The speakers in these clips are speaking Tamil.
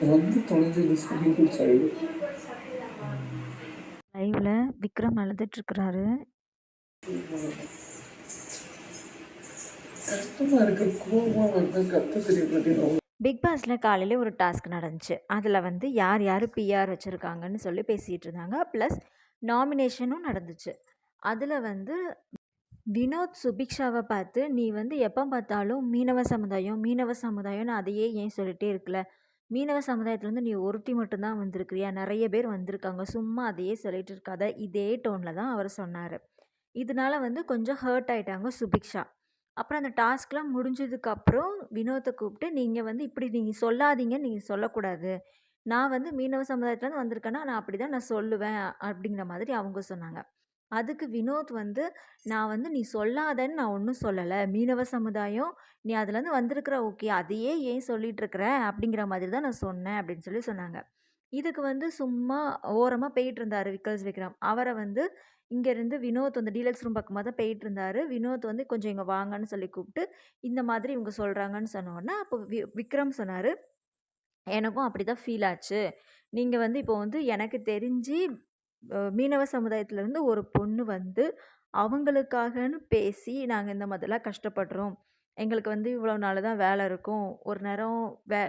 வந்து தொலைஞ்சது ஸ்விம்மிங் பூல் சைடு. லைவ்ல விக்ரம் அழுதுட்டு இருக்கிறாரு. கஷ்டமா இருக்கு. கோவமா வந்து கத்த தெரியும் பார்த்தீங்களா? பிக் பாஸ்ல காலையில ஒரு டாஸ்க் நடந்துச்சு. அதில் வந்து யார் யார் பிஆர் வச்சுருக்காங்கன்னு சொல்லி பேசிகிட்டு இருந்தாங்க. ப்ளஸ் நாமினேஷனும் நடந்துச்சு. அதில் வந்து வினோத் சுபிக்ஷாவை பார்த்து, நீ வந்து எப்போ பார்த்தாலும் மீனவ சமுதாயம் மீனவ சமுதாயம்னு அதையே ஏன் சொல்லிட்டே இருக்கல? மீனவ சமுதாயத்துலேருந்து நீ ஒருத்தி மட்டும் தான் வந்திருக்கிறியா? நிறைய பேர் வந்திருக்காங்க. சும்மா அதையே சொல்லிட்டு இருக்காத. இதே டோனில் தான் அவர் சொன்னார். இதனால வந்து கொஞ்சம் ஹர்ட் ஆயிட்டாங்க சுபிக்ஷா. அப்புறம் அந்த டாஸ்க்லாம் முடிஞ்சதுக்கப்புறம் வினோத்தை கூப்பிட்டு, நீங்கள் வந்து இப்படி நீங்கள் சொல்லாதீங்கன்னு நீங்கள் சொல்லக்கூடாது. நான் வந்து மீனவ சமுதாயத்துலேருந்து வந்திருக்கேன்னா, நான் அப்படி தான் நான் சொல்லுவேன் அப்படிங்கிற மாதிரி அவங்க சொன்னாங்க. அதுக்கு வினோத் வந்து, நான் வந்து நீ சொல்லாதன்னு நான் ஒண்ணும் சொல்லல. மீனவ சமுதாயம், நீ அதுலேருந்து வந்திருக்கிற ஓகே. அதையே ஏன் சொல்லிட்டு இருக்கிற? அப்படிங்கிற மாதிரி தான் நான் சொன்னேன் அப்படின்னு சொல்லி சொன்னாங்க. இதுக்கு வந்து சும்மா ஓரமா போயிட்டுருந்தாரு விக்ரம். அவர வந்து இங்கேருந்து வினோத் வந்து டீலக்ஸ் ரூம் பக்கமா தான் போயிட்டுருந்தாரு. வினோத் வந்து கொஞ்சம் இங்க வாங்கன்னு சொல்லி கூப்பிட்டு, இந்த மாதிரி இவங்க சொல்றாங்கன்னு சொன்ன உடனே, அப்போ விக்ரம் சொன்னாரு, எனக்கும் அப்படிதான் ஃபீல் ஆச்சு. நீங்க வந்து இப்போ வந்து எனக்கு தெரிஞ்சு மீனவ சமுதாயத்திலேருந்து ஒரு பொண்ணு வந்து, அவங்களுக்காகன்னு பேசி, நாங்க இந்த மாதிரிலாம் கஷ்டப்படுறோம். எங்களுக்கு வந்து இவ்வளோ நாள் தான் வேலை இருக்கும். ஒரு நேரம்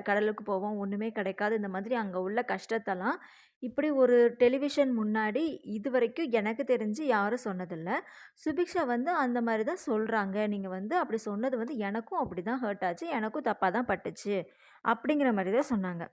கடலுக்கு போவோம். ஒண்ணுமே கிடைக்காது. இந்த மாதிரி அங்க உள்ள கஷ்டத்தெல்லாம், இப்படி ஒரு டெலிவிஷன் முன்னாடி இதுவரைக்கும் எனக்கு தெரிஞ்சு யாரும் சொன்னதில்ல. சுபிக்ஷா வந்து அந்த மாரி தான் சொல்றாங்க. நீங்க வந்து அப்படி சொன்னது வந்து எனக்கும் அப்படிதான் ஹர்ட் ஆச்சு. எனக்கும் தப்பா தான் பட்டுச்சு. அப்படிங்கிற மாரி தான் சொன்னாங்க.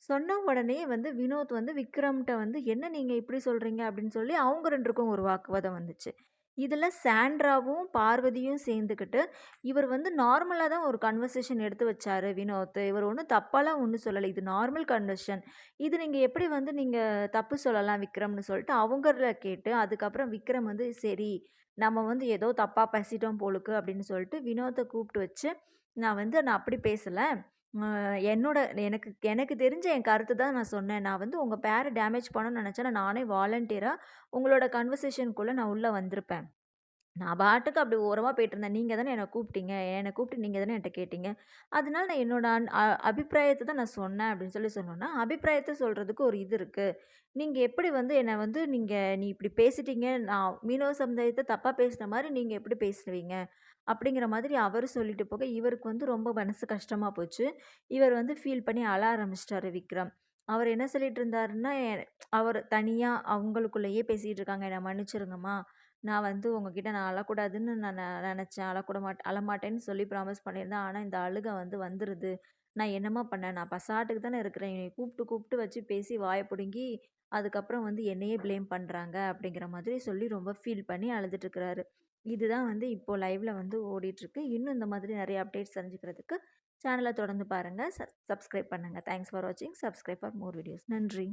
சொன்ன உடனே வந்து வினோத் வந்து விக்ரம்ட்ட வந்து, "என்ன நீங்க இப்படி சொல்றீங்க?" அப்படின்னு சொல்லி அவங்க 2 க்கும் ஒரு வாக்குவாதம் வந்துச்சு. இதுல சாண்ட்ராவும், பார்வதியும் சேர்ந்துக்கிட்டு, இவர் வந்து நார்மலா தான் ஒரு கன்வர்சேஷன் எடுத்து வச்சாரு வினோத். இவர் ஒண்ணும் தப்பாலாம் ஒண்ணும் சொல்லல. இது நார்மல் கன்வர்ஷன். இது நீங்க எப்படி வந்து நீங்க தப்பு சொல்லலாம் விக்ரம்னு சொல்லிட்டு அவங்கள கேட்டு, அதுக்கப்புறம் விக்ரம் வந்து, "சரி, நம்ம வந்து ஏதோ தப்பா பேசிட்டோம் போலுக்கு" அப்படின்னு சொல்லிட்டு வினோத்த கூப்பிட்டு வச்சு, நான் அப்படி பேசல. அ என்னோட எனக்கு எனக்கு தெரிஞ்ச என் கருத்து தான் நான் சொன்னேன். நான் வந்து உங்க பேர டேமேஜ் பண்ணணும்னு நெனச்சேன்னா, நானே வாலண்டியரா உங்களோட கன்வர்சேஷனுக்குள்ள நான் உள்ள வந்திருப்பேன். நான் பாட்டுக்கு அப்படி ஓரமா போயிட்டுருந்தேன். நீங்க தானே என்ன கூப்பிட்டீங்க. என்ன கூப்பிட்டு நீங்க தானே என்ட்ட கேட்டீங்க. அதனால நான் என்னோட அபிப்பிராயத்த தான் நான் சொன்னேன் அப்படின்னு சொல்லி சொன்னோன்னா, அபிப்பிராயத்த சொல்றதுக்கு ஒரு இது இருக்கு. நீங்க எப்படி வந்து என்ன வந்து நீ இப்படி பேசிட்டீங்க. நான் மீனவ சமுதாயத்த தப்பா பேசின மாரி நீங்க எப்படி பேசுவீங்க? அப்படிங்கிற மாதிரி அவரு சொல்லிட்டு போக, இவருக்கு வந்து ரொம்ப மனசு கஷ்டமா போச்சு. இவர் வந்து ஃபீல் பண்ணி அழ ஆரம்பிச்சுட்டாரு விக்ரம். அவர் என்ன சொல்லிட்டு இருந்தாருன்னா, அவர் தனியா அவங்களுக்குள்ளேயே பேசிட்டு இருக்காங்க. "என்ன மன்னிச்சிருங்கம்மா. நான் வந்து உங்ககிட்ட நான் அழக்கூடாதுன்னு நான் நெனச்சேன். அழமாட்டேன்னு சொல்லி ப்ராமிஸ் பண்ணியிருந்தேன். ஆனா இந்த அழுகை வந்து வந்துருது. நான் என்னம்மா பண்ணேன்? நான் பசாட்டுக்கு தானே இருக்கிறேன். என்னைய கூப்பிட்டு கூப்பிட்டு வச்சு பேசி வாய புடுங்கி, அதுக்கப்புறம் வந்து என்னையே ப்ளேம் பண்றாங்க." அப்படிங்கிற மாதிரி சொல்லி ரொம்ப ஃபீல் பண்ணி அழுதுட்டு இருக்கிறாரு. இதுதான் வந்து இப்போ லைவ்ல வந்து ஓடிட்டுருக்கு. இன்னும் இந்த மாதிரி நெறைய அப்டேட்ஸ் தெரிஞ்சுக்கிறதுக்கு சேனல தொடர்ந்து பாருங்க. சப்ஸ்கிரைப் பண்ணுங்க. தேங்க்ஸ் ஃபார் வாட்சிங். Subscribe for more videos. நன்றி.